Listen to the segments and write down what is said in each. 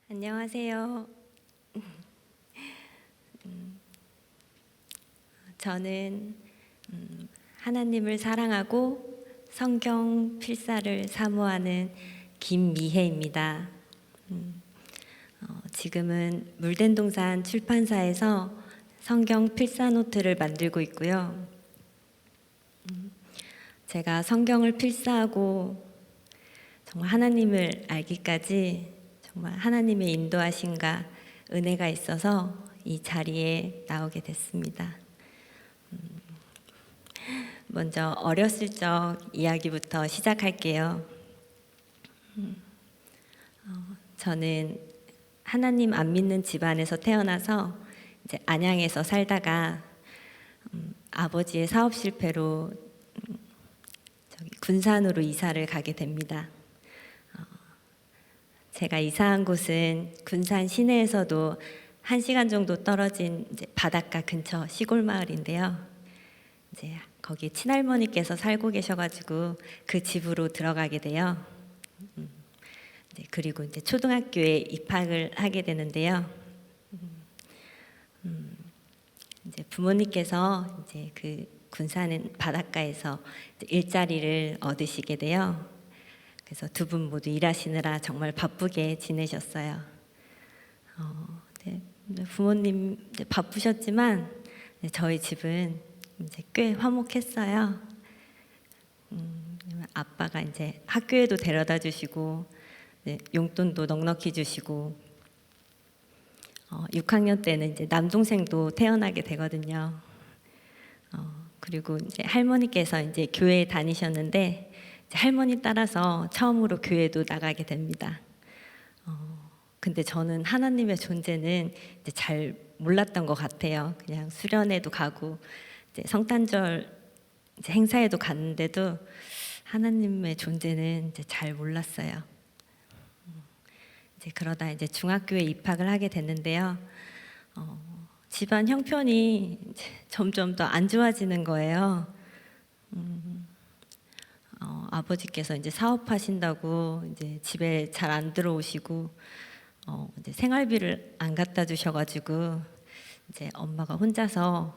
안녕하세요. 저는 하나님을 사랑하고 성경 필사를 사모하는 김미혜입니다. 지금은 물된동산 출판사에서 성경 필사 노트를 만들고 있고요. 제가 성경을 필사하고 정말 하나님을 알기까지 정말 하나님의 인도하심과 은혜가 있어서 이 자리에 나오게 됐습니다. 먼저 어렸을 적 이야기부터 시작할게요. 저는 하나님 안 믿는 집안에서 태어나서 이제 안양에서 살다가 아버지의 사업 실패로 군산으로 이사를 가게 됩니다. 제가 이사한 곳은 군산 시내에서도 1시간 정도 떨어진 이제 바닷가 근처 시골 마을인데요. 이제 거기 친할머니께서 살고 계셔가지고 그 집으로 들어가게 돼요. 그리고 이제 초등학교에 입학을 하게 되는데요. 이제 부모님께서 이제 그 군산 바닷가에서 일자리를 얻으시게 돼요. 그래서 두 분 모두 일하시느라 정말 바쁘게 지내셨어요. 네, 부모님 이제 바쁘셨지만 저희 집은 이제 꽤 화목했어요. 아빠가 이제 학교에도 데려다 주시고 용돈도 넉넉히 주시고 6학년 때는 이제 남동생도 태어나게 되거든요. 그리고 이제 할머니께서 이제 교회에 다니셨는데 할머니 따라서 처음으로 교회도 나가게 됩니다. 근데 저는 하나님의 존재는 이제 잘 몰랐던 것 같아요. 그냥 수련회도 가고 이제 성탄절 이제 행사에도 갔는데도 하나님의 존재는 이제 잘 몰랐어요. 이제 그러다 이제 중학교에 입학을 하게 됐는데요. 집안 형편이 이제 점점 더 안 좋아지는 거예요. 아버지께서 이제 사업하신다고 이제 집에 잘 안 들어오시고 이제 생활비를 안 갖다 주셔가지고 이제 엄마가 혼자서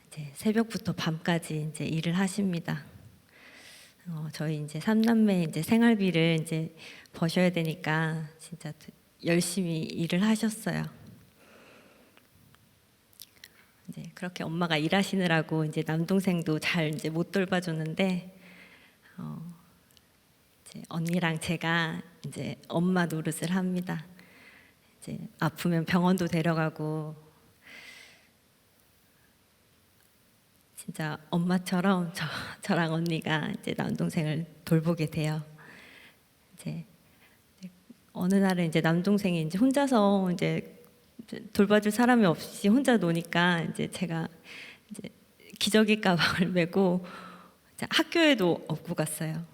이제 새벽부터 밤까지 이제 일을 하십니다. 저희 이제 3남매 이제 생활비를 이제 버셔야 되니까 진짜 열심히 일을 하셨어요. 이제 그렇게 엄마가 일하시느라고 이제 남동생도 잘 이제 못 돌봐줬는데 이제 언니랑 제가 이제 엄마 노릇을 합니다. 이제 아프면 병원도 데려가고 진짜 엄마처럼 저랑 언니가 이제 남동생을 돌보게 돼요. 이제 어느 날은 이제 남동생이 이제 혼자서 이제 돌봐줄 사람이 없이 혼자 노니까 이제 제가 이제 기저귀 가방을 메고 이제 학교에도 업고 갔어요.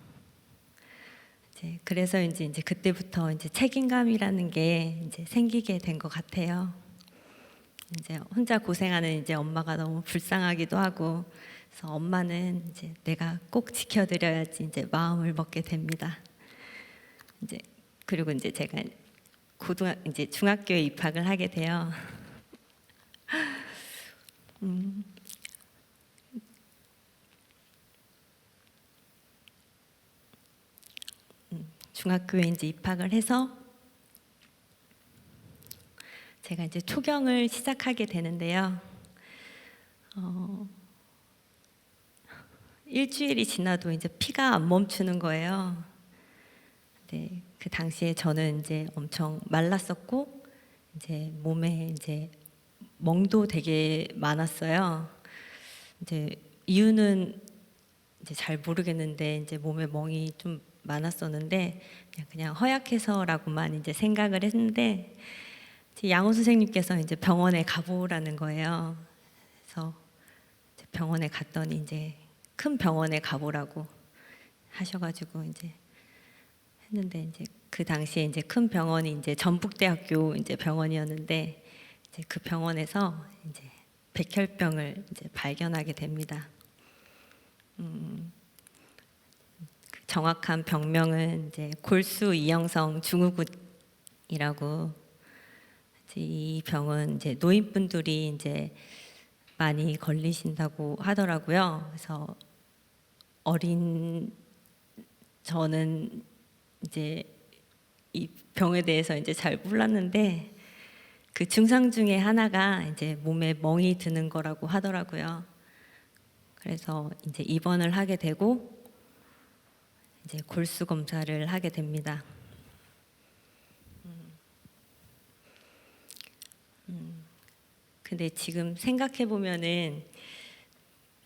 이제 그래서 이제 그때부터 이제 책임감이라는 게 이제 생기게 된 것 같아요. 이제 혼자 고생하는 이제 엄마가 너무 불쌍하기도 하고, 그래서 엄마는 이제 내가 꼭 지켜드려야지 이제 마음을 먹게 됩니다. 이제 그리고 이제 제가 이제 중학교에 입학을 하게 돼요. 중학교에 이제 입학을 해서 제가 이제 초경을 시작하게 되는데요. 일주일이 지나도 이제 피가 안 멈추는 거예요. 네, 그 당시에 저는 이제 엄청 말랐었고 이제 몸에 이제 멍도 되게 많았어요. 이제 이유는 이제 잘 모르겠는데 이제 몸에 멍이 좀 많았었는데 그냥 허약해서라고만 이제 생각을 했는데 양호 선생님께서 이제 병원에 가보라는 거예요. 그래서 병원에 갔더니 이제 큰 병원에 가보라고 하셔가지고 이제 했는데 이제 그 당시에 이제 큰 병원이 이제 전북대학교 이제 병원이었는데 이제 그 병원에서 이제 백혈병을 이제 발견하게 됩니다. 그 정확한 병명은 이제 골수 이형성 증후군 이제 이 병은 이제 노인분들이 이제 많이 걸리신다고 하더라고요. 그래서 어린 저는 이제 이 병에 대해서 이제 잘 몰랐는데 그 증상 중에 하나가 이제 몸에 멍이 드는 거라고 하더라고요. 그래서 이제 입원을 하게 되고 이제 골수 검사를 하게 됩니다. 근데 지금 생각해 보면은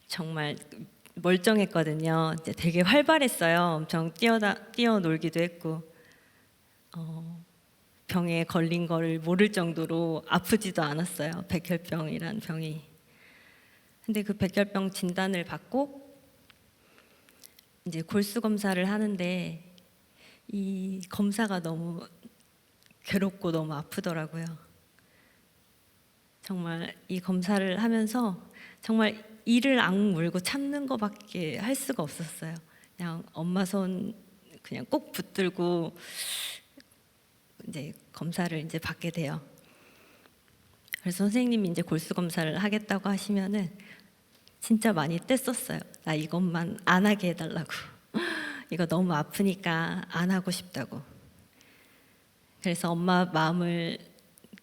정말 멀쩡했거든요. 이제 되게 활발했어요. 엄청 뛰어놀기도 했고 병에 걸린 거를 모를 정도로 아프지도 않았어요. 백혈병이란 병이. 근데 그 백혈병 진단을 받고 이제 골수 검사를 하는데 이 검사가 너무 괴롭고 너무 아프더라고요. 정말 이 검사를 하면서 정말 이를 악물고 참는 것밖에 할 수가 없었어요. 그냥 엄마 손 그냥 꼭 붙들고 이제 검사를 이제 받게 돼요. 그래서 선생님이 이제 골수 검사를 하겠다고 하시면은 진짜 많이 떼썼어요. 나 이것만 안 하게 해달라고. 이거 너무 아프니까 안 하고 싶다고. 그래서 엄마 마음을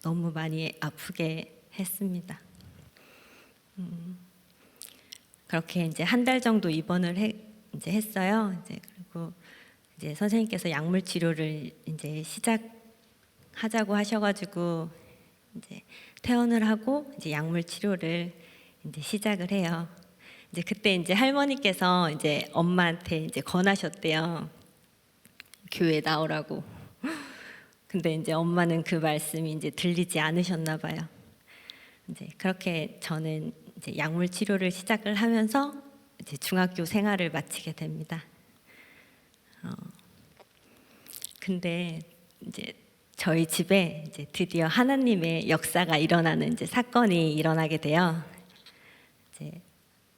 너무 많이 아프게 했습니다. 그렇게 이제 한 달 정도 입원을 이제 했어요. 이제 그리고 이제 선생님께서 약물 치료를 이제 시작하자고 하셔가지고 이제 퇴원을 하고 이제 약물 치료를 이제 시작을 해요. 이제 그때 이제 할머니께서 이제 엄마한테 이제 권하셨대요. 교회 나오라고. 근데 이제 엄마는 그 말씀이 이제 들리지 않으셨나 봐요. 이제 그렇게 저는 이제 약물 치료를 시작을 하면서 이제 중학교 생활을 마치게 됩니다. 근데 이제 저희 집에 이제 드디어 하나님의 역사가 일어나는 이제 사건이 일어나게 돼요. 이제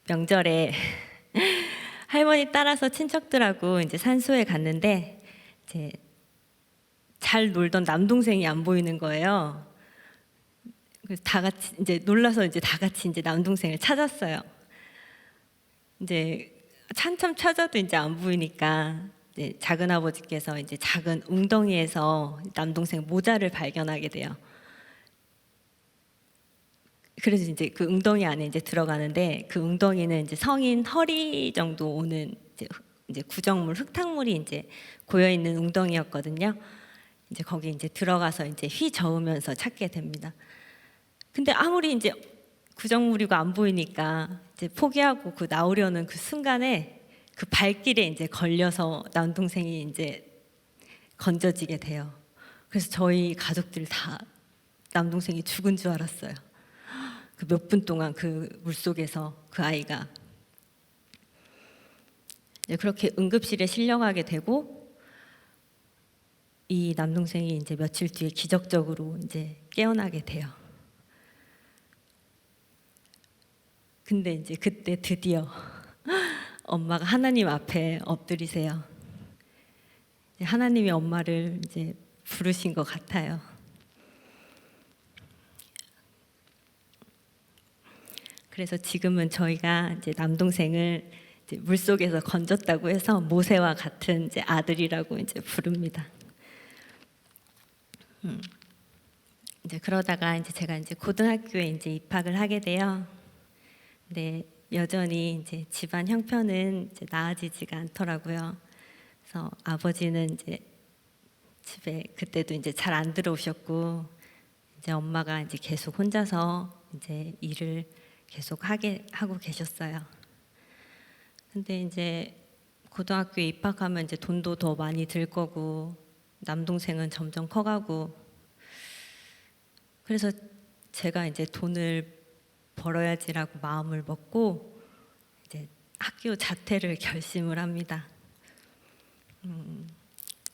명절에 할머니 따라서 친척들하고 이제 산소에 갔는데 이제 잘 놀던 남동생이 안 보이는 거예요. 그래서 다 같이 이제 놀라서 이제 다 같이 이제 남동생을 찾았어요. 이제 한참 찾아도 이제 안 보이니까 이제 작은 아버지께서 이제 작은 웅덩이에서 남동생 모자를 발견하게 돼요. 그래서 이제 그 웅덩이 안에 이제 들어가는데 그 웅덩이는 이제 성인 허리 정도 오는 이제 구정물 흙탕물이 이제 고여 있는 웅덩이였거든요. 이제 거기 이제 들어가서 이제 휘 저으면서 찾게 됩니다. 근데 아무리 이제 구정물이고 안 보이니까 이제 포기하고 그 나오려는 그 순간에 그 발길에 이제 걸려서 남동생이 이제 건져지게 돼요. 그래서 저희 가족들 다 남동생이 죽은 줄 알았어요. 그 몇 분 동안 그 물속에서 그 아이가 그렇게 응급실에 실려가게 되고 이 남동생이 이제 며칠 뒤에 기적적으로 이제 깨어나게 돼요. 근데 이제 그때 드디어 엄마가 하나님 앞에 엎드리세요. 하나님이 엄마를 이제 부르신 것 같아요. 그래서 지금은 저희가 이제 남동생을 이제 물속에서 건졌다고 해서 모세와 같은 이제 아들이라고 이제 부릅니다. 이제 그러다가 이제 제가 이제 고등학교에 이제 입학을 하게 돼요. 근데 여전히 이제 집안 형편은 이제 나아지지가 않더라고요. 그래서 아버지는 이제 집에 그때도 이제 잘 안 들어오셨고 이제 엄마가 이제 계속 혼자서 이제 일을 계속 하고 계셨어요. 근데 이제 고등학교에 입학하면 이제 돈도 더 많이 들 거고 남동생은 점점 커가고 그래서 제가 이제 돈을 벌어야지라고 마음을 먹고 이제 학교 자퇴를 결심을 합니다.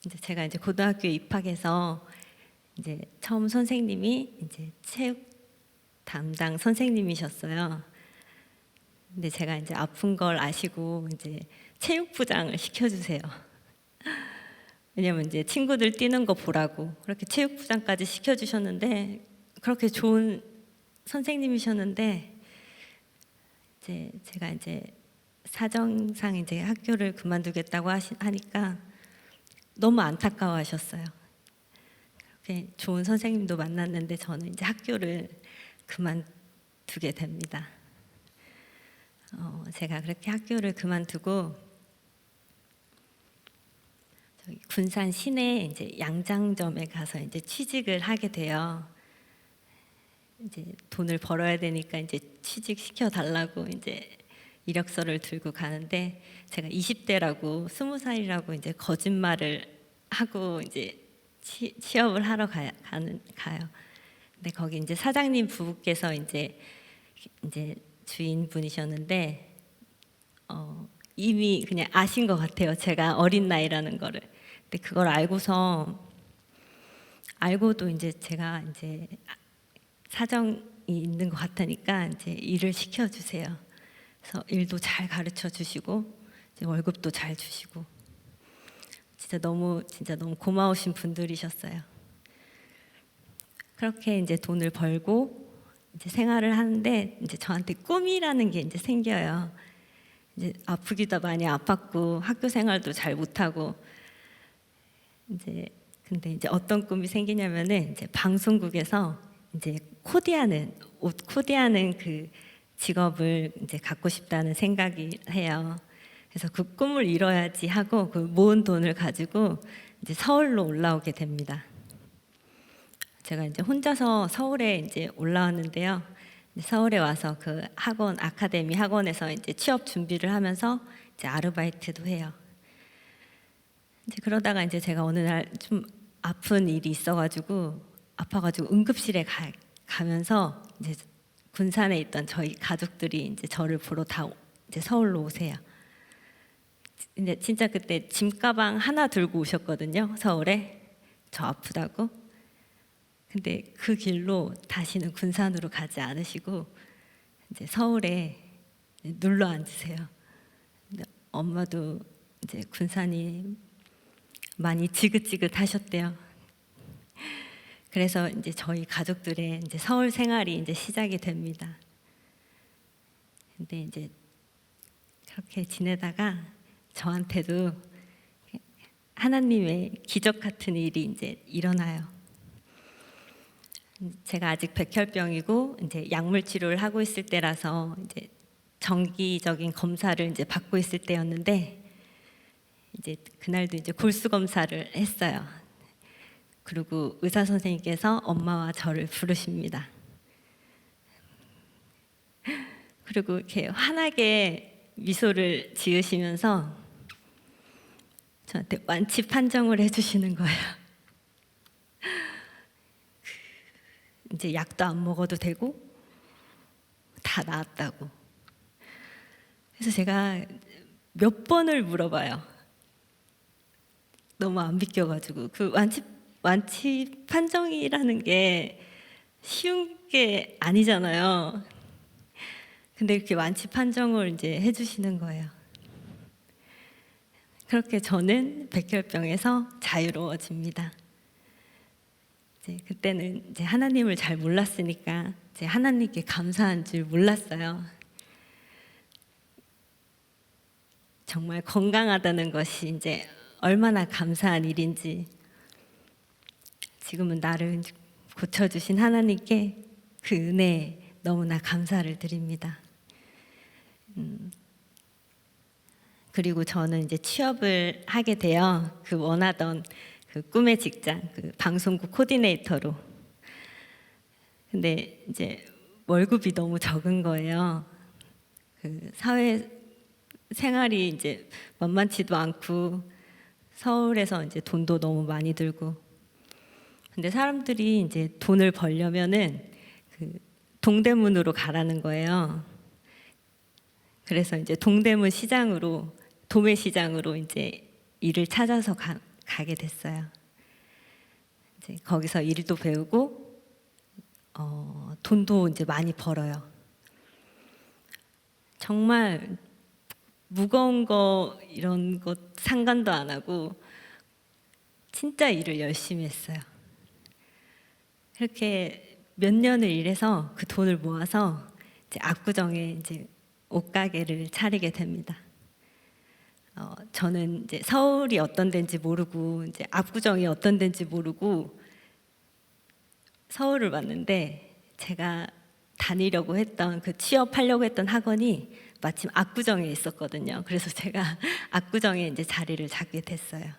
이제 제가 이제 고등학교에 입학해서 이제 처음 선생님이 이제 체육 담당 선생님이셨어요. 근데 제가 이제 아픈 걸 아시고 이제 체육부장을 시켜주세요. 왜냐면 이제 친구들 뛰는 거 보라고 그렇게 체육부장까지 시켜주셨는데, 그렇게 좋은 선생님이셨는데 이제 제가 이제 사정상 이제 학교를 그만두겠다고 하니까 너무 안타까워하셨어요. 그렇게 좋은 선생님도 만났는데 저는 이제 학교를 그만두게 됩니다. 제가 그렇게 학교를 그만두고 저기 군산 시내 이제 양장점에 가서 이제 취직을 하게 돼요. 이제 돈을 벌어야 되니까 이제 취직시켜 달라고 이제 이력서를 들고 가는데, 제가 20대라고 20살이라고 이제 거짓말을 하고 이제 취업을 하러 가요. 근데 거기 이제 사장님 부부께서 이제 주인분이셨는데 이미 그냥 아신 것 같아요. 제가 어린 나이라는 거를. 근데 그걸 알고도 이제 제가 이제 사정이 있는 것 같으니까 이제 일을 시켜주세요. 그래서 일도 잘 가르쳐 주시고 이제 월급도 잘 주시고 진짜 너무 고마우신 분들이셨어요. 그렇게 이제 돈을 벌고 이제 생활을 하는데 이제 저한테 꿈이라는 게 이제 생겨요. 이제 아프기도 많이 아팠고 학교 생활도 잘 못하고 근데 이제 어떤 꿈이 생기냐면은 이제 방송국에서 이제 옷 코디하는 그 직업을 이제 갖고 싶다는 생각이 해요. 그래서 그 꿈을 이뤄야지 하고 그 모은 돈을 가지고 이제 서울로 올라오게 됩니다. 제가 이제 혼자서 서울에 이제 올라왔는데요. 서울에 와서 그 아카데미 학원에서 이제 취업 준비를 하면서 이제 아르바이트도 해요. 이제 그러다가 이제 제가 어느 날 좀 아픈 일이 아파가지고 응급실에 가면서 이제 군산에 있던 저희 가족들이 이제 저를 보러 다 이제 서울로 오세요. 근데 진짜 그때 짐가방 하나 들고 오셨거든요, 서울에. 저 아프다고. 근데 그 길로 다시는 군산으로 가지 않으시고 이제 서울에 눌러 앉으세요. 근데 엄마도 이제 군산이 많이 지긋지긋하셨대요. 그래서 이제 저희 가족들의 이제 서울 생활이 이제 시작이 됩니다. 근데 이제 그렇게 지내다가 저한테도 하나님의 기적 같은 일이 이제 일어나요. 제가 아직 백혈병이고 이제 약물 치료를 하고 있을 때라서 이제 정기적인 검사를 이제 받고 있을 때였는데, 이제 그날도 이제 골수 검사를 했어요. 그리고 의사 선생님께서 엄마와 저를 부르십니다. 그리고 이렇게 환하게 미소를 지으시면서 저한테 완치 판정을 해주시는 거예요. 이제 약도 안 먹어도 되고 다 나았다고. 그래서 제가 몇 번을 물어봐요. 너무 안 믿겨가지고. 그 완치 판정이라는 게 쉬운 게 아니잖아요. 근데 이렇게 완치 판정을 이제 해주시는 거예요. 그렇게 저는 백혈병에서 자유로워집니다. 이제 그때는 이제 하나님을 잘 몰랐으니까 이제 하나님께 감사한 줄 몰랐어요. 정말 건강하다는 것이 이제 얼마나 감사한 일인지, 지금은 나를 고쳐주신 하나님께 그 은혜에 너무나 감사를 드립니다. 그리고 저는 이제 취업을 하게 되어 그 원하던 그 꿈의 직장, 그 방송국 코디네이터로. 근데 이제 월급이 너무 적은 거예요. 그 사회 생활이 이제 만만치도 않고 서울에서 이제 돈도 너무 많이 들고. 근데 사람들이 이제 돈을 벌려면은 그 동대문으로 가라는 거예요. 그래서 이제 동대문 시장으로, 도매시장으로 이제 일을 찾아서 가게 됐어요. 이제 거기서 일도 배우고 돈도 이제 많이 벌어요. 정말 무거운 거 이런 것 상관도 안 하고 진짜 일을 열심히 했어요. 그렇게 몇 년을 일해서 그 돈을 모아서 이제 압구정에 이제 옷가게를 차리게 됩니다. 저는 이제 서울이 어떤 데인지 모르고 이제 압구정이 어떤 데인지 모르고 서울을 왔는데, 제가 다니려고 했던 그 취업하려고 했던 학원이 마침 압구정에 있었거든요. 그래서 제가 압구정에 이제 자리를 잡게 됐어요.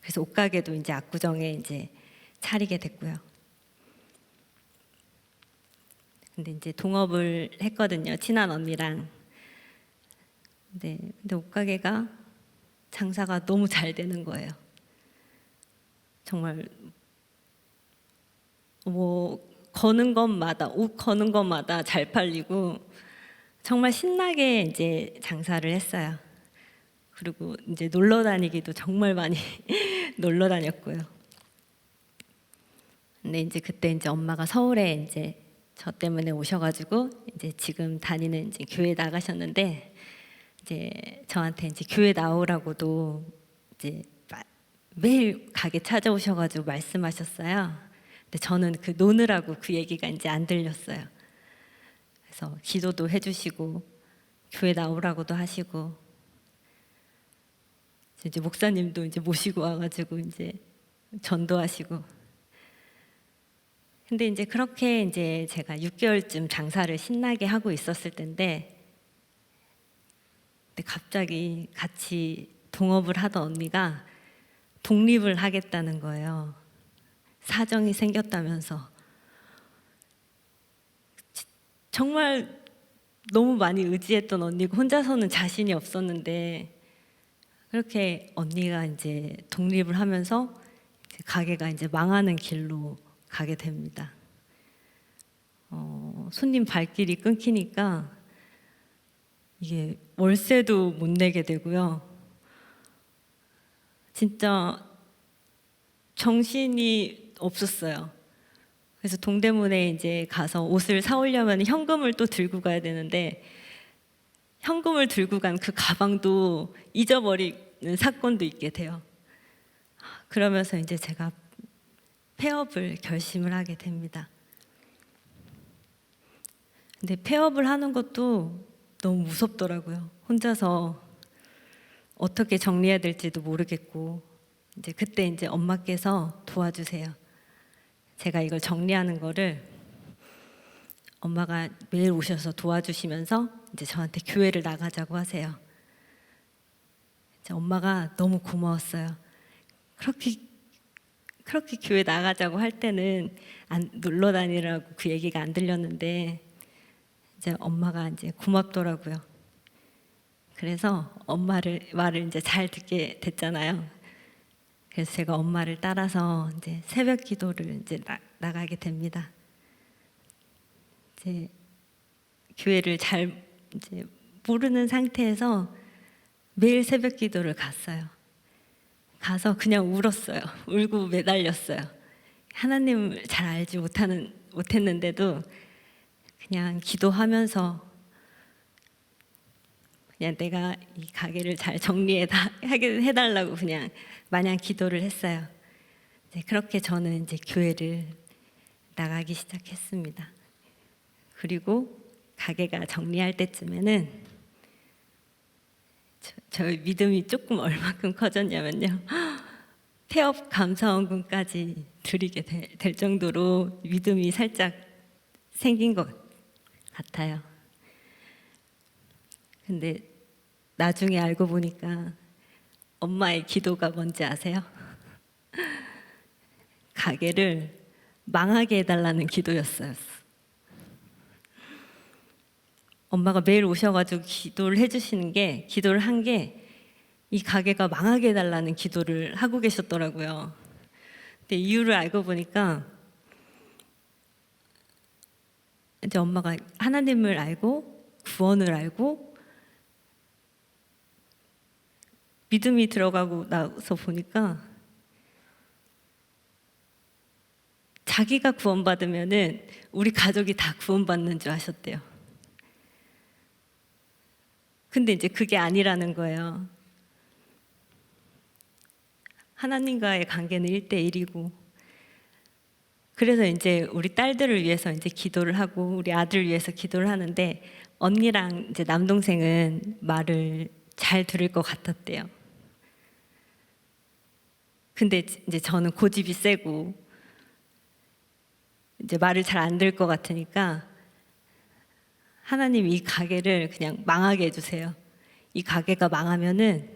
그래서 옷가게도 이제 압구정에 이제 차리게 됐고요. 근데 이제 동업을 했거든요. 친한 언니랑. 근데 옷가게가 장사가 너무 잘 되는 거예요. 정말 뭐 거는 것마다, 옷 거는 것마다 잘 팔리고 정말 신나게 이제 장사를 했어요. 그리고 이제 놀러 다니기도 정말 많이 놀러 다녔고요. 근데 이제 그때 이제 엄마가 서울에 이제 저 때문에 오셔가지고 이제 지금 다니는 이제 교회 나가셨는데, 이제 저한테 이제 교회 나오라고도 이제 매일 가게 찾아오셔가지고 말씀하셨어요. 근데 저는 그 노느라고 그 얘기가 이제 안 들렸어요. 그래서 기도도 해주시고 교회 나오라고도 하시고, 이제 목사님도 이제 모시고 와가지고 이제 전도하시고. 근데 이제 그렇게 이제 제가 6개월쯤 장사를 신나게 하고 있었을 텐데, 근데 갑자기 같이 동업을 하던 언니가 독립을 하겠다는 거예요. 사정이 생겼다면서. 정말 너무 많이 의지했던 언니고 혼자서는 자신이 없었는데, 그렇게 언니가 이제 독립을 하면서 이제 가게가 이제 망하는 길로 가게 됩니다. 손님 발길이 끊기니까 이게 월세도 못 내게 되고요. 진짜 정신이 없었어요. 그래서 동대문에 이제 가서 옷을 사오려면 현금을 또 들고 가야 되는데, 현금을 들고 간 그 가방도 잊어버리는 사건도 있게 돼요. 그러면서 이제 제가 폐업을 결심을 하게 됩니다. 근데 폐업을 하는 것도 너무 무섭더라고요. 혼자서 어떻게 정리해야 될지도 모르겠고, 이제 그때 이제 엄마께서 도와주세요. 제가 이걸 정리하는 거를 엄마가 매일 오셔서 도와주시면서 이제 저한테 교회를 나가자고 하세요. 이제 엄마가 너무 고마웠어요. 그렇게 교회 나가자고 할 때는 안 놀러 다니라고 그 얘기가 안 들렸는데, 이제 엄마가 이제 고맙더라고요. 그래서 엄마를 말을 이제 잘 듣게 됐잖아요. 그래서 제가 엄마를 따라서 이제 새벽 기도를 이제 나가게 됩니다. 이제 교회를 잘 이제 모르는 상태에서 매일 새벽 기도를 갔어요. 가서 그냥 울었어요. 울고 매달렸어요. 하나님을 잘 알지 못했는데도 그냥 기도하면서 그냥 내가 이 가게를 잘 하게 해달라고 그냥 마냥 기도를 했어요. 이제 그렇게 저는 이제 교회를 나가기 시작했습니다. 그리고 가게가 정리할 때쯤에는 저의 믿음이 조금 얼마큼 커졌냐면요. 폐업 감사원금까지 드리게 될 정도로 믿음이 살짝 생긴 것 같아요. 근데 나중에 알고 보니까 엄마의 기도가 뭔지 아세요? 가게를 망하게 해달라는 기도였어요. 엄마가 매일 오셔가지고 기도를 한 게 이 가게가 망하게 해달라는 기도를 하고 계셨더라고요. 근데 이유를 알고 보니까 이제 엄마가 하나님을 알고 구원을 알고 믿음이 들어가고 나서 보니까 자기가 구원받으면은 우리 가족이 다 구원받는 줄 아셨대요. 근데 이제 그게 아니라는 거예요. 하나님과의 관계는 1대1이고, 그래서 이제 우리 딸들을 위해서 이제 기도를 하고 우리 아들을 위해서 기도를 하는데, 언니랑 이제 남동생은 말을 잘 들을 것 같았대요. 근데 이제 저는 고집이 세고 이제 말을 잘 안 들을 것 같으니까 하나님 이 가게를 그냥 망하게 해주세요. 이 가게가 망하면은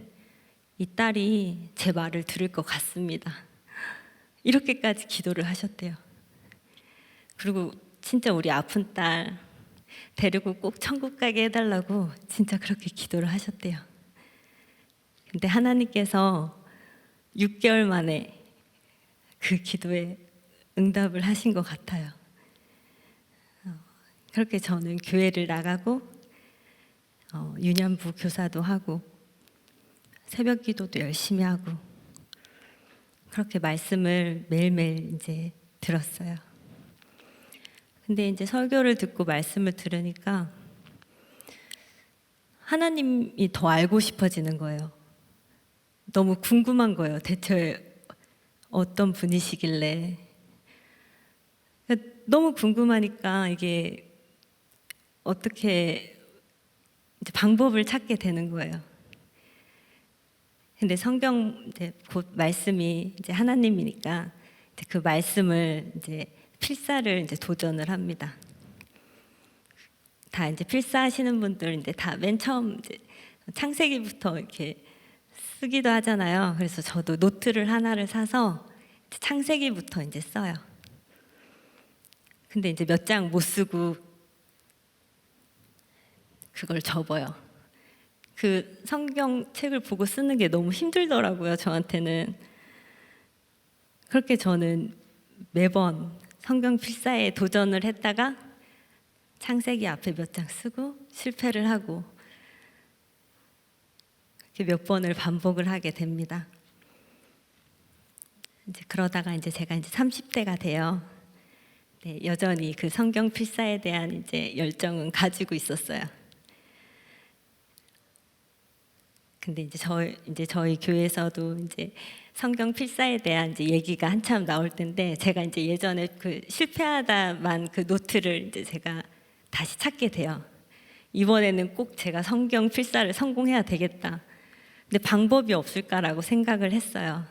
이 딸이 제 말을 들을 것 같습니다. 이렇게까지 기도를 하셨대요. 그리고 진짜 우리 아픈 딸 데리고 꼭 천국 가게 해달라고 진짜 그렇게 기도를 하셨대요. 근데 하나님께서 6개월 만에 그 기도에 응답을 하신 것 같아요. 그렇게 저는 교회를 나가고 유년부 교사도 하고 새벽 기도도 열심히 하고 그렇게 말씀을 매일매일 이제 들었어요. 근데 이제 설교를 듣고 말씀을 들으니까 하나님이 더 알고 싶어지는 거예요. 너무 궁금한 거예요. 대체 어떤 분이시길래. 너무 궁금하니까 이게 어떻게 이제 방법을 찾게 되는 거예요. 근데 성경 이제 곧 말씀이 이제 하나님이니까 이제 그 말씀을 이제 필사를 이제 도전을 합니다. 다 이제 필사하시는 분들 이제 다 맨 처음 이제 창세기부터 이렇게 쓰기도 하잖아요. 그래서 저도 노트를 하나를 사서 창세기부터 이제 써요. 근데 이제 몇 장 못 쓰고 그걸 접어요. 그 성경책을 보고 쓰는 게 너무 힘들더라고요, 저한테는. 그렇게 저는 매번 성경 필사에 도전을 했다가 창세기 앞에 몇 장 쓰고 실패를 하고 그렇게 몇 번을 반복을 하게 됩니다. 이제 그러다가 이제 제가 이제 30대가 돼요. 네, 여전히 그 성경 필사에 대한 이제 열정은 가지고 있었어요. 근데 이제 저희 교회에서도 이제 성경 필사에 대한 이제 얘기가 한참 나올 텐데, 제가 이제 예전에 그 실패하다만 그 노트를 이제 제가 다시 찾게 돼요. 이번에는 꼭 제가 성경 필사를 성공해야 되겠다. 근데 방법이 없을까라고 생각을 했어요.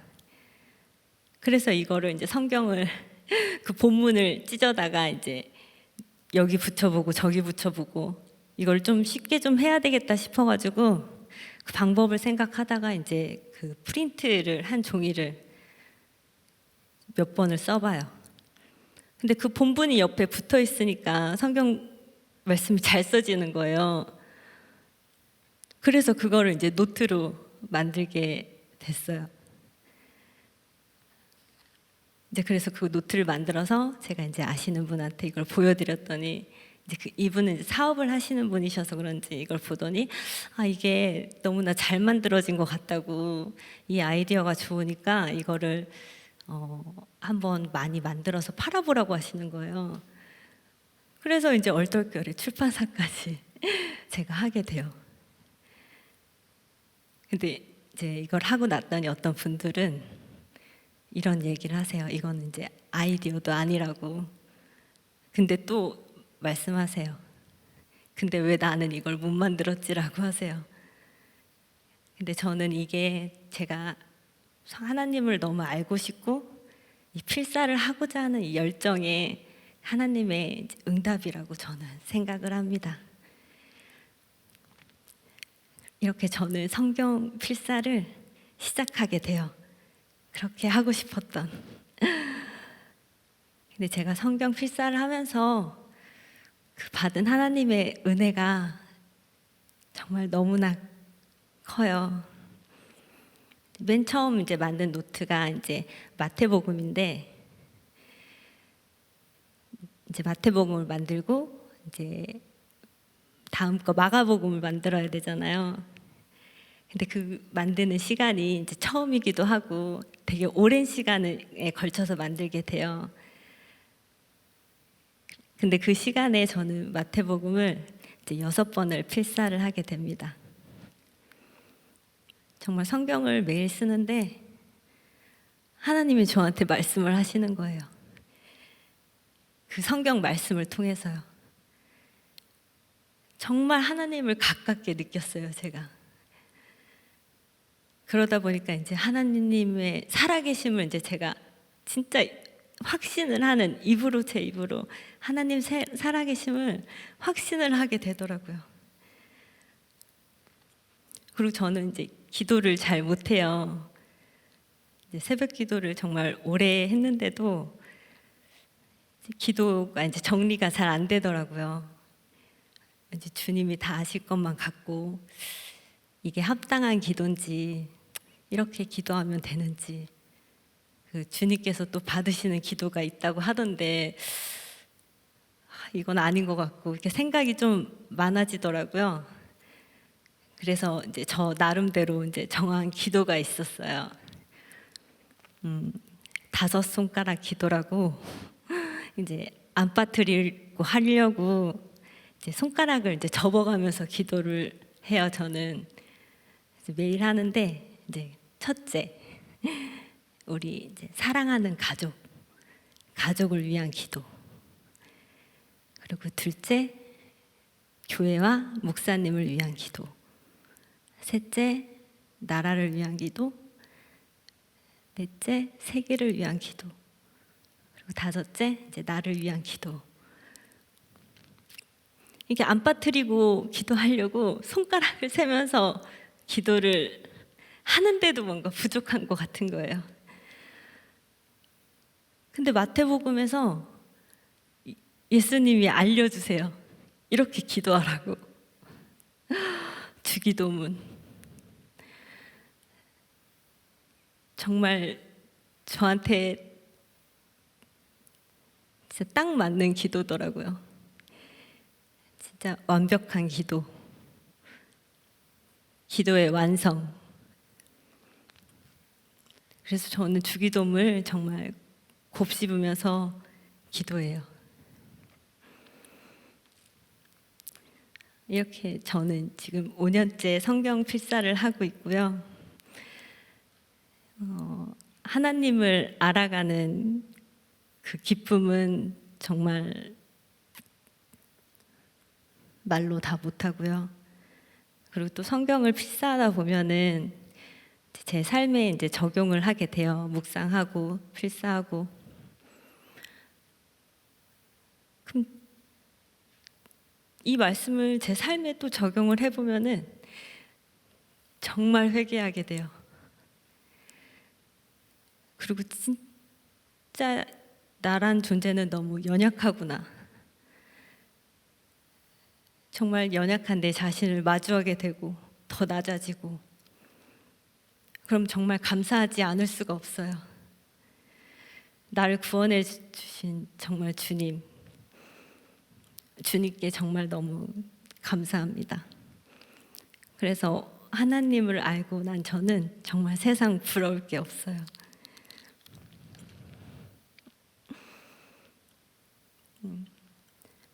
그래서 이거를 이제 성경을 그 본문을 찢어다가 이제 여기 붙여보고 저기 붙여보고 이걸 좀 쉽게 좀 해야 되겠다 싶어가지고 그 방법을 생각하다가 이제 그 프린트를 한 종이를 몇 번을 써봐요. 근데 그 본문이 옆에 붙어 있으니까 성경 말씀이 잘 써지는 거예요. 그래서 그거를 이제 노트로 만들게 됐어요. 이제 그래서 그 노트를 만들어서 제가 이제 아시는 분한테 이걸 보여드렸더니 이제 이분은 이제 사업을 하시는 분이셔서 그런지 이걸 보더니 이게 너무나 잘 만들어진 것 같다고, 이 아이디어가 좋으니까 이거를 한번 많이 만들어서 팔아보라고 하시는 거예요. 그래서 이제 얼떨결에 출판사까지 제가 하게 돼요. 근데 이제 이걸 하고 났더니 어떤 분들은 이런 얘기를 하세요. 이건 이제 아이디어도 아니라고. 근데 또 말씀하세요. 근데 왜 나는 이걸 못 만들었지라고 하세요. 근데 저는 이게 제가 하나님을 너무 알고 싶고 이 필사를 하고자 하는 이 열정에 하나님의 응답이라고 저는 생각을 합니다. 이렇게 저는 성경 필사를 시작하게 돼요. 그렇게 하고 싶었던. 근데 제가 성경 필사를 하면서 그 받은 하나님의 은혜가 정말 너무나 커요. 맨 처음 이제 만든 노트가 이제 마태복음인데, 이제 마태복음을 만들고 이제 다음 거 마가복음을 만들어야 되잖아요. 근데 그 만드는 시간이 이제 처음이기도 하고 되게 오랜 시간에 걸쳐서 만들게 돼요. 근데 그 시간에 저는 마태복음을 이제 6번을 필사를 하게 됩니다. 정말 성경을 매일 쓰는데 하나님이 저한테 말씀을 하시는 거예요. 그 성경 말씀을 통해서요. 정말 하나님을 가깝게 느꼈어요, 제가. 그러다 보니까 이제 하나님의 살아계심을 이제 제가 진짜 확신을 하는, 입으로, 제 입으로 하나님 살아계심을 확신을 하게 되더라고요. 그리고 저는 이제 기도를 잘 못해요. 이제 새벽 기도를 정말 오래 했는데도 기도가 이제 정리가 잘 안 되더라고요. 이제 주님이 다 아실 것만 같고, 이게 합당한 기도인지, 이렇게 기도하면 되는지, 그 주님께서 또 받으시는 기도가 있다고 하던데 이건 아닌 것 같고, 이렇게 생각이 좀 많아지더라고요. 그래서 이제 저 나름대로 이제 정한 기도가 있었어요. 5손가락 기도라고, 이제 안 빠뜨리고 하려고 이제 손가락을 이제 접어가면서 기도를 해요. 저는 이제 매일 하는데, 이제 첫째, 우리 이제 사랑하는 가족을 위한 기도. 그리고 둘째, 교회와 목사님을 위한 기도. 셋째, 나라를 위한 기도. 넷째, 세계를 위한 기도. 그리고 다섯째, 이제 나를 위한 기도. 이게 안 빠뜨리고 기도하려고 손가락을 세면서 기도를 하는데도 뭔가 부족한 것 같은 거예요. 근데 마태복음에서 예수님이 알려주세요. 이렇게 기도하라고. 주기도문. 정말 저한테 진짜 딱 맞는 기도더라고요. 진짜 완벽한 기도. 기도의 완성. 그래서 저는 주기도문을 정말 곱씹으면서 기도해요. 이렇게 저는 지금 5년째 성경 필사를 하고 있고요. 하나님을 알아가는 그 기쁨은 정말 말로 다 못하고요. 그리고 또 성경을 필사하다 보면은 제 삶에 이제 적용을 하게 돼요. 묵상하고 필사하고. 그럼 이 말씀을 제 삶에 또 적용을 해보면은 정말 회개하게 돼요. 그리고 진짜 나란 존재는 너무 연약하구나. 정말 연약한 내 자신을 마주하게 되고 더 낮아지고, 그럼 정말 감사하지 않을 수가 없어요. 나를 구원해 주신 정말 주님께 정말 너무 감사합니다. 그래서 하나님을 알고 난 저는 정말 세상 부러울 게 없어요.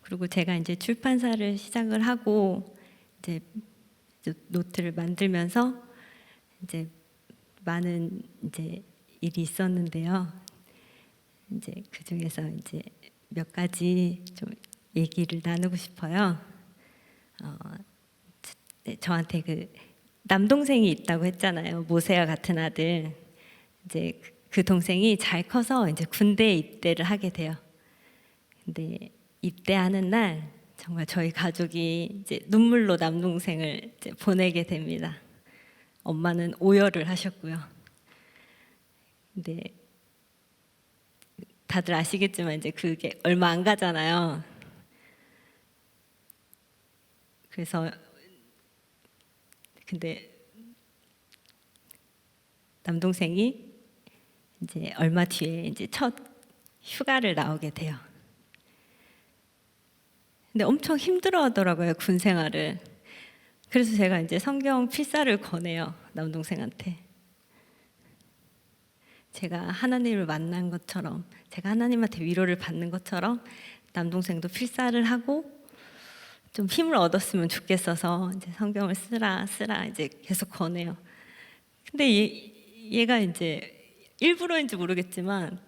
그리고 제가 이제 출판사를 시작을 하고 이제 노트를 만들면서 이제 많은 이제 일이 있었는데요. 이제 그 중에서 이제 몇 가지 좀 얘기를 나누고 싶어요. 네, 저한테 그 남동생이 있다고 했잖아요. 모세와 같은 아들. 이제 그 동생이 잘 커서 이제 군대에 입대를 하게 돼요. 근데 입대하는 날 정말 저희 가족이 이제 눈물로 남동생을 이제 보내게 됩니다. 엄마는 오열을 하셨고요. 근데 다들 아시겠지만 이제 그게 얼마 안 가잖아요. 그래서 근데 남동생이 이제 얼마 뒤에 이제 첫 휴가를 나오게 돼요. 근데 엄청 힘들어하더라고요, 군 생활을. 그래서 제가 이제 성경 필사를 권해요, 남동생한테. 제가 하나님을 만난 것처럼, 제가 하나님한테 위로를 받는 것처럼 남동생도 필사를 하고 좀 힘을 얻었으면 좋겠어서 이제 성경을 쓰라 이제 계속 권해요. 근데 얘가 이제 일부러인지 모르겠지만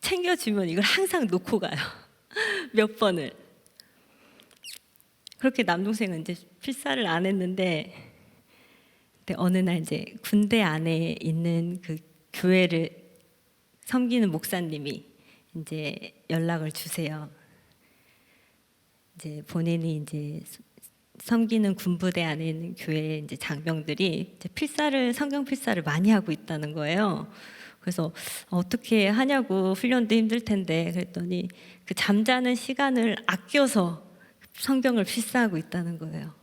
챙겨주면 이걸 항상 놓고 가요. 몇 번을. 그렇게 남동생은 이제 필사를 안 했는데, 근데 어느 날 이제 군대 안에 있는 그 교회를 섬기는 목사님이 이제 연락을 주세요. 이제 본인이 이제 섬기는 군부대 안에 있는 교회 이제 장병들이 이제 필사를 성경 필사를 많이 하고 있다는 거예요. 그래서 어떻게 하냐고, 훈련도 힘들 텐데. 그랬더니 그 잠자는 시간을 아껴서 성경을 필사하고 있다는 거예요.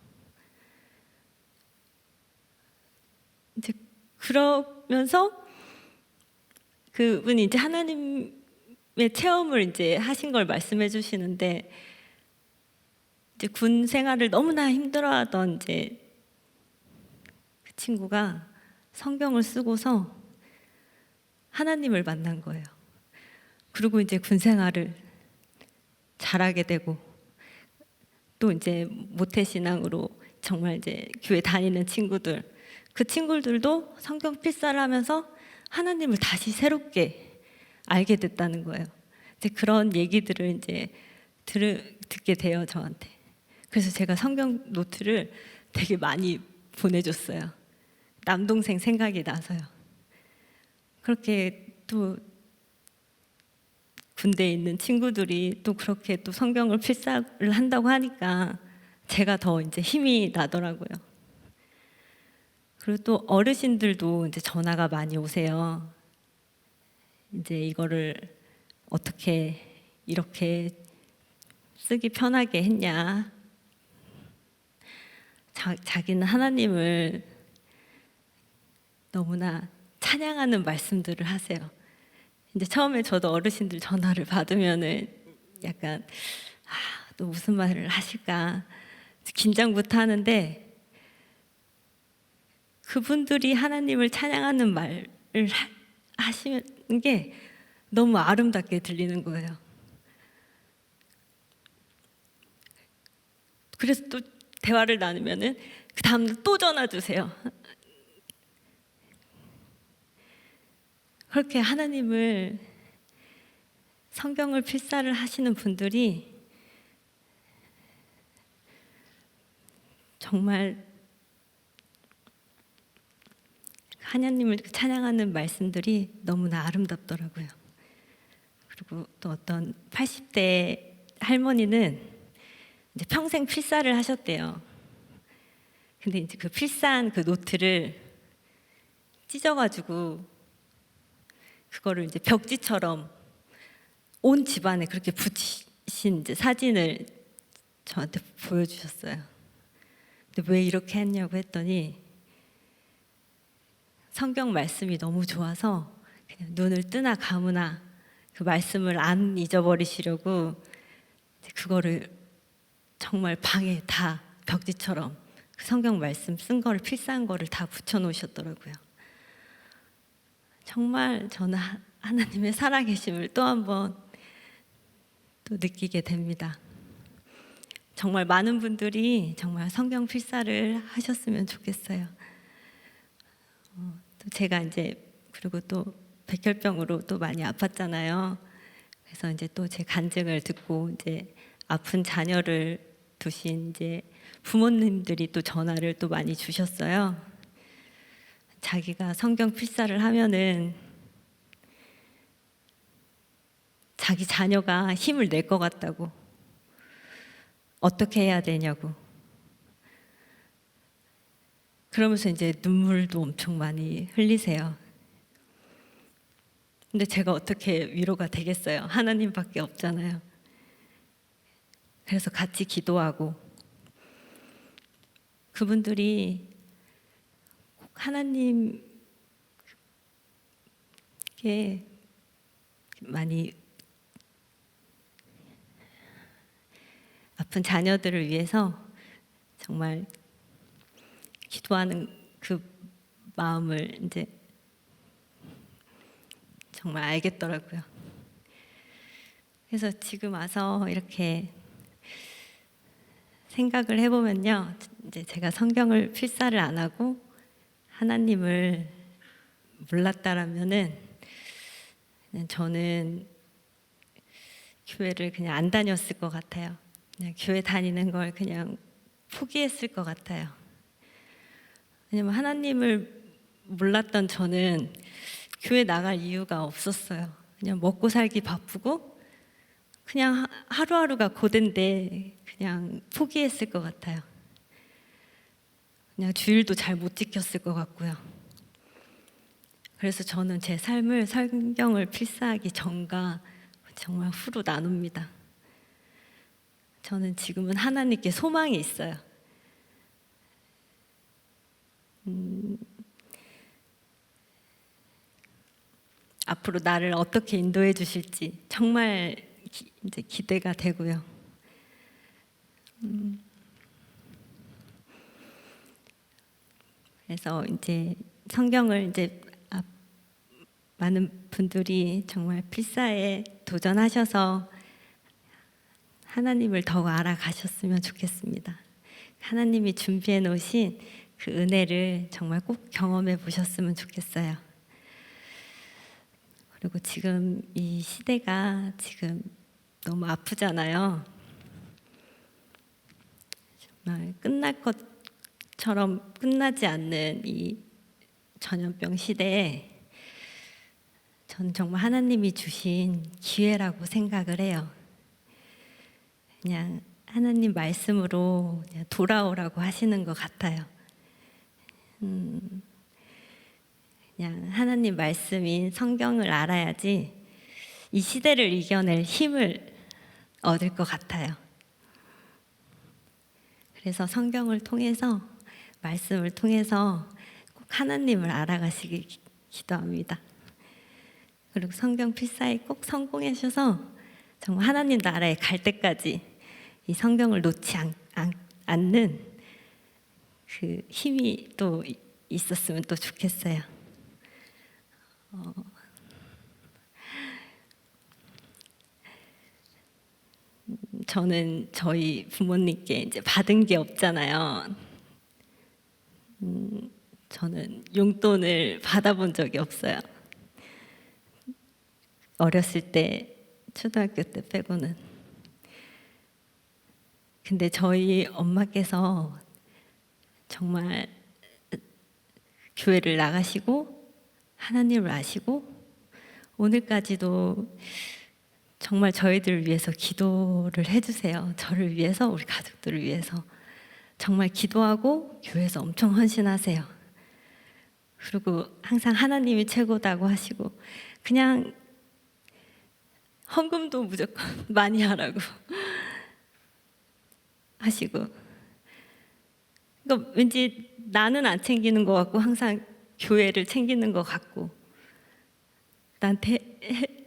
이제 그러면서 그분이 이제 하나님의 체험을 이제 하신 걸 말씀해 주시는데, 이제 군 생활을 너무나 힘들어하던 이제 그 친구가 성경을 쓰고서 하나님을 만난 거예요. 그리고 이제 군 생활을 잘하게 되고, 또 이제 모태신앙으로 정말 이제 교회 다니는 친구들, 그 친구들도 성경 필사를 하면서 하나님을 다시 새롭게 알게 됐다는 거예요. 이제 그런 얘기들을 이제 듣게 돼요, 저한테. 그래서 제가 성경 노트를 되게 많이 보내줬어요. 남동생 생각이 나서요. 그렇게 또 군대에 있는 친구들이 또 그렇게 또 성경을 필사를 한다고 하니까 제가 더 이제 힘이 나더라고요. 그리고 또 어르신들도 이제 전화가 많이 오세요. 이제 이거를 어떻게 이렇게 쓰기 편하게 했냐. 자기는 하나님을 너무나 찬양하는 말씀들을 하세요. 이제 처음에 저도 어르신들 전화를 받으면은 약간 또 무슨 말을 하실까 긴장부터 하는데, 그분들이 하나님을 찬양하는 말을 하시는 게 너무 아름답게 들리는 거예요. 그래서 또 대화를 나누면은 그 다음날 또 전화 주세요. 그렇게 하나님을, 성경을 필사를 하시는 분들이 정말 하나님을 찬양하는 말씀들이 너무나 아름답더라고요. 그리고 또 어떤 80대 할머니는 이제 평생 필사를 하셨대요. 근데 이제 그 필사한 그 노트를 찢어가지고 그거를 이제 벽지처럼 온 집안에 그렇게 붙이신 이제 사진을 저한테 보여주셨어요. 근데 왜 이렇게 했냐고 했더니 성경 말씀이 너무 좋아서 그냥 눈을 뜨나 감으나 그 말씀을 안 잊어버리시려고 그거를 정말 방에 다 벽지처럼 그 성경 말씀 쓴 거를 필사한 거를 다 붙여 놓으셨더라고요. 정말 저는 하나님의 살아계심을 또 한 번 또 느끼게 됩니다. 정말 많은 분들이 정말 성경 필사를 하셨으면 좋겠어요. 또 제가 이제 그리고 또 백혈병으로 또 많이 아팠잖아요. 그래서 이제 또 제 간증을 듣고 이제 아픈 자녀를 두신 이제 부모님들이 또 전화를 또 많이 주셨어요. 자기가 성경 필사를 하면은 자기 자녀가 힘을 낼 것 같다고, 어떻게 해야 되냐고. 그러면서 이제 눈물도 엄청 많이 흘리세요. 근데 제가 어떻게 위로가 되겠어요? 하나님밖에 없잖아요. 그래서 같이 기도하고, 그분들이 하나님께 많이 아픈 자녀들을 위해서 정말 기도하는 그 마음을 이제 정말 알겠더라고요. 그래서 지금 와서 이렇게 생각을 해보면요, 이제 제가 성경을 필사를 안 하고 하나님을 몰랐다라면은 그냥 저는 교회를 그냥 안 다녔을 것 같아요. 그냥 교회 다니는 걸 그냥 포기했을 것 같아요. 왜냐면 하나님을 몰랐던 저는 교회 나갈 이유가 없었어요. 그냥 먹고 살기 바쁘고 그냥 하루하루가 고된데 그냥 포기했을 것 같아요. 그냥 주일도 잘 못 지켰을 것 같고요. 그래서 저는 제 삶을 성경을 필사하기 전과 정말 후로 나눕니다. 저는 지금은 하나님께 소망이 있어요. 앞으로 나를 어떻게 인도해 주실지 정말 이제 기대가 되고요. 그래서 이제 성경을 이제 많은 분들이 정말 필사에 도전하셔서 하나님을 더욱 알아가셨으면 좋겠습니다. 하나님이 준비해 놓으신 그 은혜를 정말 꼭 경험해 보셨으면 좋겠어요. 그리고 지금 이 시대가 지금 너무 아프잖아요. 정말 끝날 것처럼 끝나지 않는 이 전염병 시대에 저는 정말 하나님이 주신 기회라고 생각을 해요. 그냥 하나님 말씀으로 그냥 돌아오라고 하시는 것 같아요. 그냥 하나님 말씀인 성경을 알아야지 이 시대를 이겨낼 힘을 얻을 것 같아요. 그래서 성경을 통해서 말씀을 통해서 꼭 하나님을 알아가시길 기도합니다. 그리고 성경 필사에 꼭 성공하셔서 정말 하나님 나라에 갈 때까지 이 성경을 놓지 않는 그 힘이 또 있었으면 또 좋겠어요. 저는 저희 부모님께 이제 받은 게 없잖아요. 저는 용돈을 받아본 적이 없어요. 어렸을 때, 초등학교 때 빼고는. 근데 저희 엄마께서 정말 교회를 나가시고 하나님을 아시고 오늘까지도 정말 저희들을 위해서 기도를 해주세요. 저를 위해서, 우리 가족들을 위해서 정말 기도하고 교회에서 엄청 헌신하세요. 그리고 항상 하나님이 최고다고 하시고 그냥 헌금도 무조건 많이 하라고 하시고, 그러니까 왠지 나는 안 챙기는 것 같고 항상 교회를 챙기는 것 같고 나한테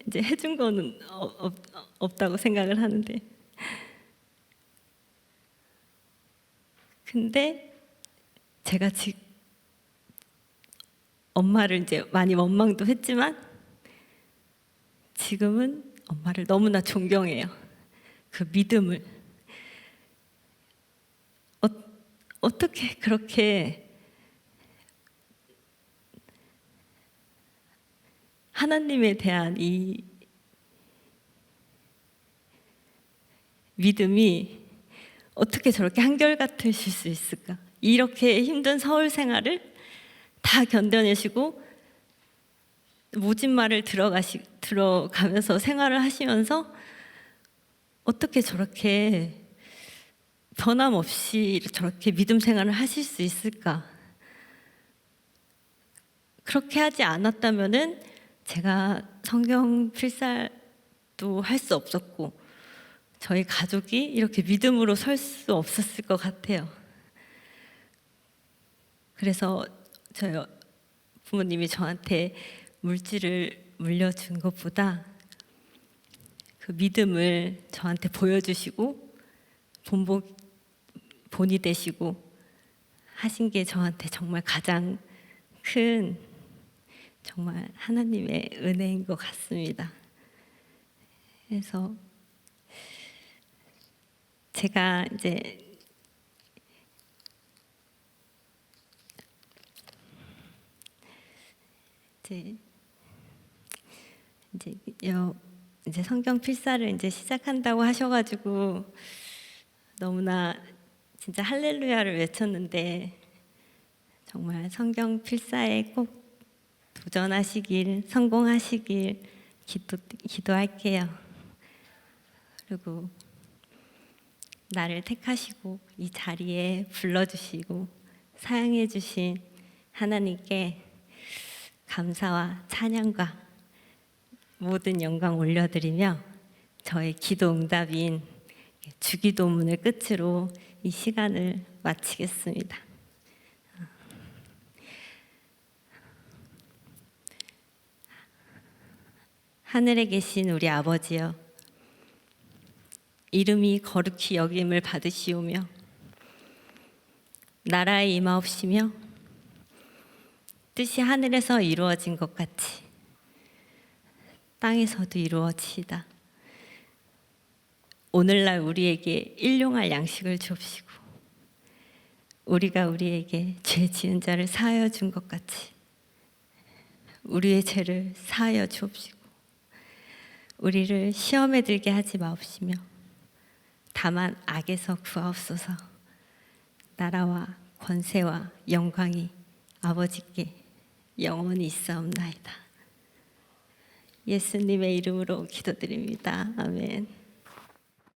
이제 해준 거는 없다고 생각을 하는데, 근데 제가 지금 엄마를 이제 많이 원망도 했지만 지금은 엄마를 너무나 존경해요. 그 믿음을 어떻게 그렇게 하나님에 대한 이 믿음이 어떻게 저렇게 한결같으실 수 있을까? 이렇게 힘든 서울 생활을 다 견뎌내시고 모진 말을 들어가면서 생활을 하시면서 어떻게 저렇게 변함없이 저렇게 믿음 생활을 하실 수 있을까? 그렇게 하지 않았다면은 제가 성경 필사도 할 수 없었고 저희 가족이 이렇게 믿음으로 설 수 없었을 것 같아요. 그래서 저희 부모님이 저한테 물질을 물려준 것보다 그 믿음을 저한테 보여주시고 본이 되시고 하신 게 저한테 정말 가장 큰 정말 하나님의 은혜인 것 같습니다. 그래서 제가 이제 이제 이제 이제 성경 필사를 이제 시작한다고 하셔가지고 너무나 진짜 할렐루야를 외쳤는데 정말 성경 필사에 꼭 도전하시길 성공하시길 기도할게요. 그리고 나를 택하시고 이 자리에 불러주시고 사용해 주신 하나님께 감사와 찬양과 모든 영광 올려드리며 저의 기도 응답인 주기도문을 끝으로 이 시간을 마치겠습니다. 하늘에 계신 우리 아버지여, 이름이 거룩히 여김을 받으시오며 나라에 임하옵시며 뜻이 하늘에서 이루어진 것 같이 땅에서도 이루어지이다. 오늘날 우리에게 일용할 양식을 주옵시고 우리가 우리에게 죄 지은 자를 사하여 준 것 같이 우리의 죄를 사하여 주옵시고 우리를 시험에 들게 하지 마옵시며 다만 악에서 구하옵소서. 나라와 권세와 영광이 아버지께 영원히 있사옵나이다. 예수님의 이름으로 기도드립니다. 아멘.